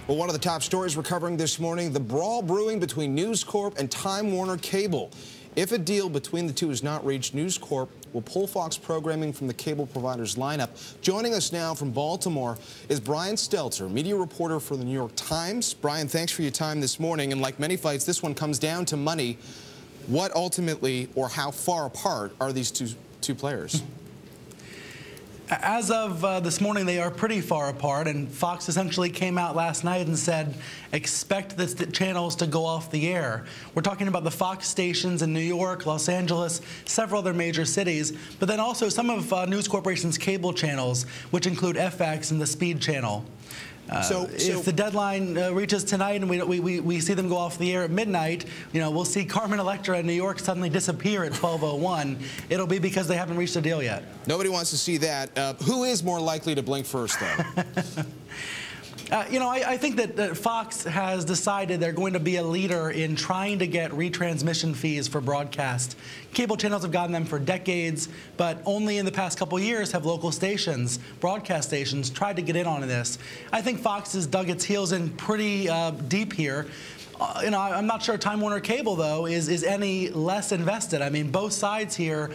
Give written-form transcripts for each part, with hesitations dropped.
Well, one of the top stories we're covering this morning, the brawl brewing between News Corp and Time Warner Cable. If a deal between the two is not reached, News Corp will pull Fox programming from the cable provider's lineup. Joining us now from Baltimore is Brian Stelter, media reporter for the New York Times. Brian, thanks for your time this morning. And like many fights, this one comes down to money. What ultimately, or how far apart are these two players? As of this morning, they are pretty far apart, and Fox essentially came out last night and said, expect the channels to go off the air. We're talking about the Fox stations in New York, Los Angeles, several other major cities, but then also some of News Corporation's cable channels, which include FX and the Speed channel. If the deadline reaches tonight and we see them go off the air at midnight, we'll see Carmen Electra in New York suddenly disappear at 12:01. It'll be because they haven't reached a deal yet. Nobody wants to see that. Who is more likely to blink first, though? I think that Fox has decided they're going to be a leader in trying to get retransmission fees for broadcast. Cable channels have gotten them for decades, but only in the past couple years have local stations, broadcast stations, tried to get in on this. I think Fox has dug its heels in pretty deep here. I'm not sure Time Warner Cable, though, is any less invested. I mean, both sides here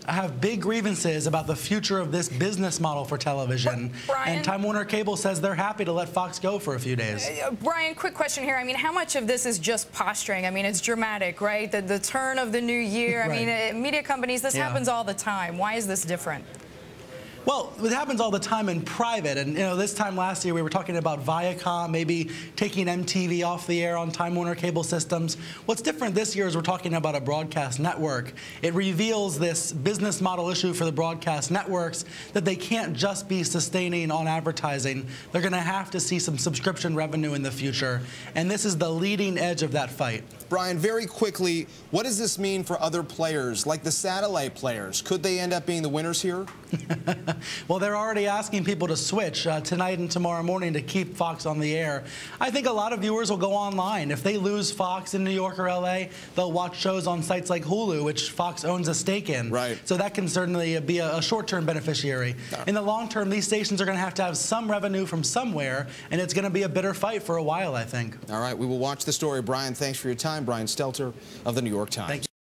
have big grievances about the future of this business model for television. Brian? And Time Warner Cable says they're happy to let Fox go for a few days. Brian, quick question here. I mean, how much of this is just posturing? I mean, it's dramatic, right? The turn of the new year. I mean, media companies, this happens all the time. Why is this different? Well, it happens all the time in private, and this time last year we were talking about Viacom maybe taking MTV off the air on Time Warner Cable systems. What's different this year is we're talking about a broadcast network. It reveals this business model issue for the broadcast networks that they can't just be sustaining on advertising. They're going to have to see some subscription revenue in the future, and this is the leading edge of that fight. Brian, very quickly, what does this mean for other players, like the satellite players? Could they end up being the winners here? Well, they're already asking people to switch tonight and tomorrow morning to keep Fox on the air. I think a lot of viewers will go online. If they lose Fox in New York or LA, they'll watch shows on sites like Hulu, which Fox owns a stake in. Right. So that can certainly be a short-term beneficiary. In the long term, these stations are going to have some revenue from somewhere, and it's going to be a bitter fight for a while, I think. All right, we will watch the story. Brian, thanks for your time. Brian Stelter of the New York Times. Thank you.